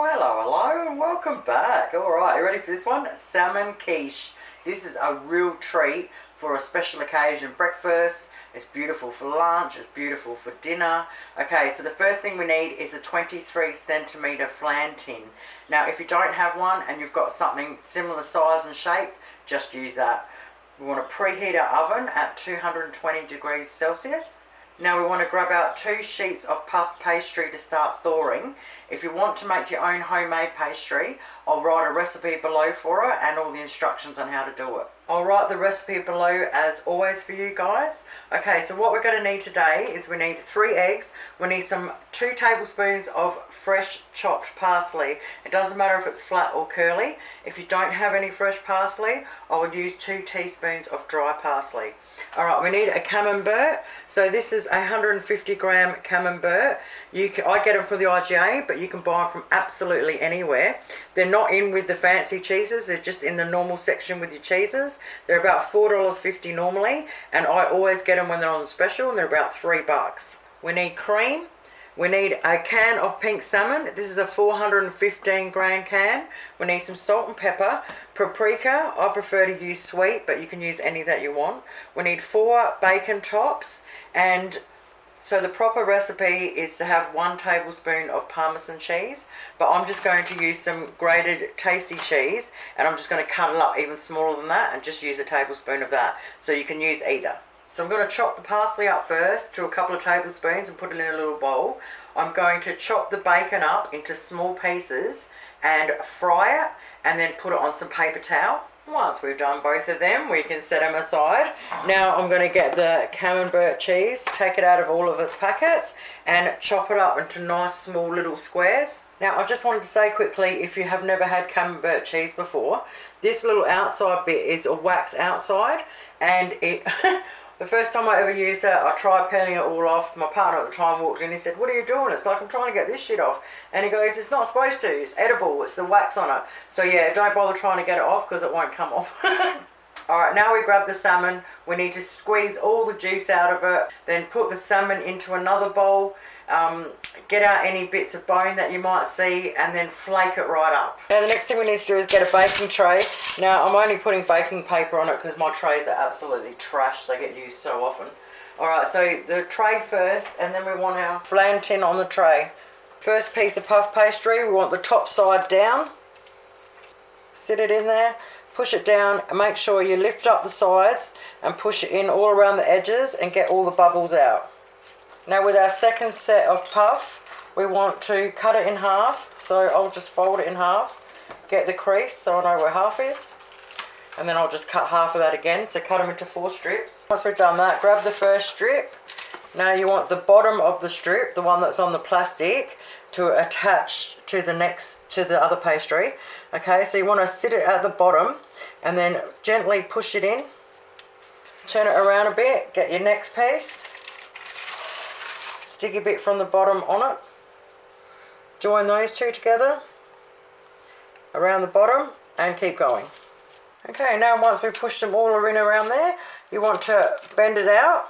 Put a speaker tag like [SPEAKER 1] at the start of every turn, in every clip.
[SPEAKER 1] Well, hello, and welcome back. Alright, you ready for this one? Salmon quiche. This is a real treat for a special occasion. Breakfast, it's beautiful for lunch, it's beautiful for dinner. Okay, so the first thing we need is a 23 centimetre flan tin. Now, if you don't have one and you've got something similar size and shape, just use that. We want to preheat our oven at 220 degrees Celsius. Now we want to grab out 2 sheets of puff pastry to start thawing. If you want to make your own homemade pastry, I'll write a recipe below for it and all the instructions on how to do it. I'll write the recipe below as always for you guys. Okay, so what we're going to need today is we need 3 eggs. We need some 2 tablespoons of fresh chopped parsley. It doesn't matter if it's flat or curly. If you don't have any fresh parsley, I would use 2 teaspoons of dry parsley. Alright, we need a camembert. So this is 150 gram camembert. I get them from the IGA, but you can buy them from absolutely anywhere. They're not in with the fancy cheeses, they're just in the normal section with your cheeses. They're about $4.50 normally, and I always get them when they're on special, and they're about $3. We need cream. We need a can of pink salmon. This is a 415 gram can. We need some salt and pepper. Paprika, I prefer to use sweet, but you can use any that you want. We need 4 bacon tops, and so the proper recipe is to have 1 tablespoon of parmesan cheese, but I'm just going to use some grated tasty cheese, and I'm just going to cut it up even smaller than that and just use a tablespoon of that. So you can use either. So I'm going to chop the parsley up first to a couple of tablespoons and put it in a little bowl. I'm going to chop the bacon up into small pieces and fry it, and then put it on some paper towel. Once we've done both of them, we can set them aside. Now I'm going to get the camembert cheese, take it out of all of its packets, and chop it up into nice small little squares. Now I just wanted to say quickly, if you have never had camembert cheese before, this little outside bit is a wax outside, and it the first time I ever used it, I tried peeling it all off. My partner at the time walked in, he said, "What are you doing?" It's like, "I'm trying to get this shit off." And he goes, "It's not supposed to, it's edible, it's the wax on it." So yeah, don't bother trying to get it off because it won't come off. Alright, now we grab the salmon. We need to squeeze all the juice out of it, then put the salmon into another bowl. Get out any bits of bone that you might see, and then flake it right up. Now the next thing we need to do is get a baking tray. Now I'm only putting baking paper on it because my trays are absolutely trash. They get used so often. Alright, so the tray first, and then we want our flan tin on the tray. First piece of puff pastry, we want the top side down. Sit it in there, push it down, and make sure you lift up the sides and push it in all around the edges and get all the bubbles out. Now with our second set of puff, we want to cut it in half. So I'll just fold it in half, get the crease so I know where half is, and then I'll just cut half of that again. So cut them into 4 strips. Once we've done that, grab the first strip. Now you want the bottom of the strip, the one that's on the plastic, to attach to the other pastry. Okay, so you want to sit it at the bottom and then gently push it in. Turn it around a bit, get your next piece. Stick a bit from the bottom on it. Join those 2 together around the bottom and keep going. Okay, now once we've pushed them all in around there, you want to bend it out.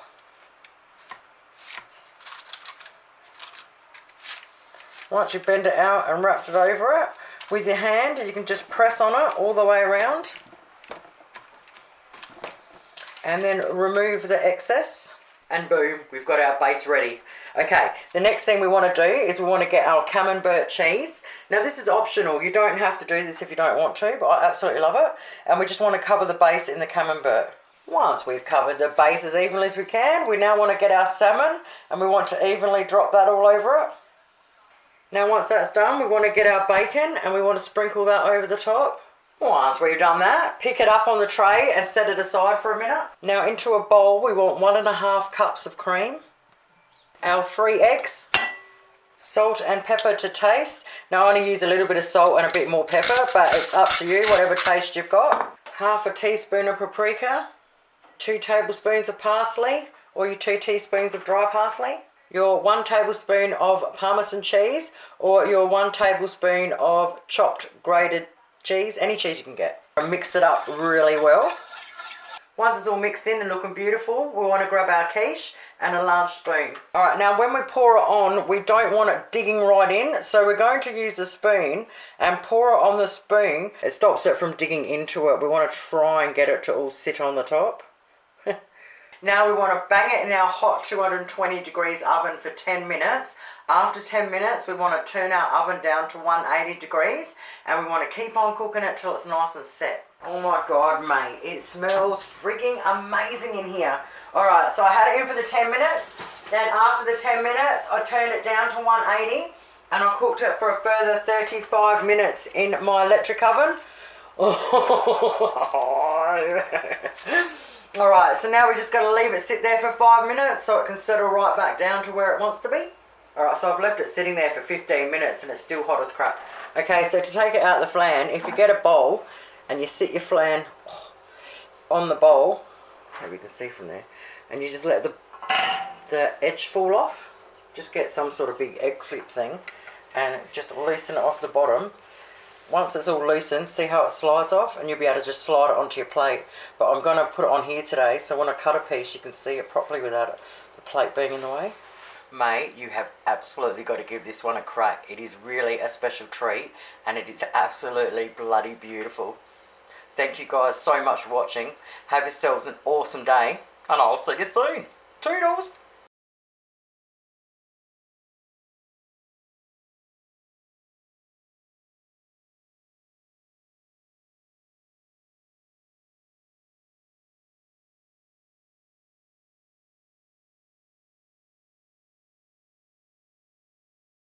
[SPEAKER 1] Once you bend it out and wrapped it over it, with your hand you can just press on it all the way around and then remove the excess. And boom, we've got our base ready. Okay, the next thing we want to do is we want to get our camembert cheese. Now this is optional, you don't have to do this if you don't want to, but I absolutely love it. And we just want to cover the base in the camembert. Once we've covered the base as evenly as we can, we now want to get our salmon and we want to evenly drop that all over it. Now once that's done, we want to get our bacon and we want to sprinkle that over the top. Once we've done that, pick it up on the tray and set it aside for a minute. Now into a bowl we want 1.5 cups of cream, our 3 eggs, salt and pepper to taste. Now I only use a little bit of salt and a bit more pepper, but it's up to you, whatever taste you've got. Half a teaspoon of paprika, 2 tablespoons of parsley, or your 2 teaspoons of dry parsley, your 1 tablespoon of parmesan cheese, or your 1 tablespoon of chopped grated cheese, any cheese you can get. Mix it up really well. Once it's all mixed in and looking beautiful, we want to grab our quiche and a large spoon. All right, now when we pour it on, we don't want it digging right in, so we're going to use the spoon and pour it on the spoon. It stops it from digging into it. We want to try and get it to all sit on the top. Now we want to bang it in our hot 220 degrees oven for 10 minutes. After 10 minutes, we want to turn our oven down to 180 degrees and we want to keep on cooking it till it's nice and set. Oh my God, mate, it smells freaking amazing in here. All right, so I had it in for the 10 minutes. Then after the 10 minutes, I turned it down to 180 and I cooked it for a further 35 minutes in my electric oven. All right, so now we're just going to leave it sit there for 5 minutes so it can settle right back down to where it wants to be. All right, so I've left it sitting there for 15 minutes and it's still hot as crap. Okay, so to take it out of the flan, if you get a bowl and you sit your flan on the bowl, maybe you can see from there, and you just let the edge fall off, just get some sort of big egg flip thing and just loosen it off the bottom. Once it's all loosened, see how it slides off, and you'll be able to just slide it onto your plate. But I'm going to put it on here today, so when I cut a piece, you can see it properly without the plate being in the way. Mate, you have absolutely got to give this one a crack. It is really a special treat, and it is absolutely bloody beautiful. Thank you guys so much for watching. Have yourselves an awesome day, and I'll see you soon. Toodles!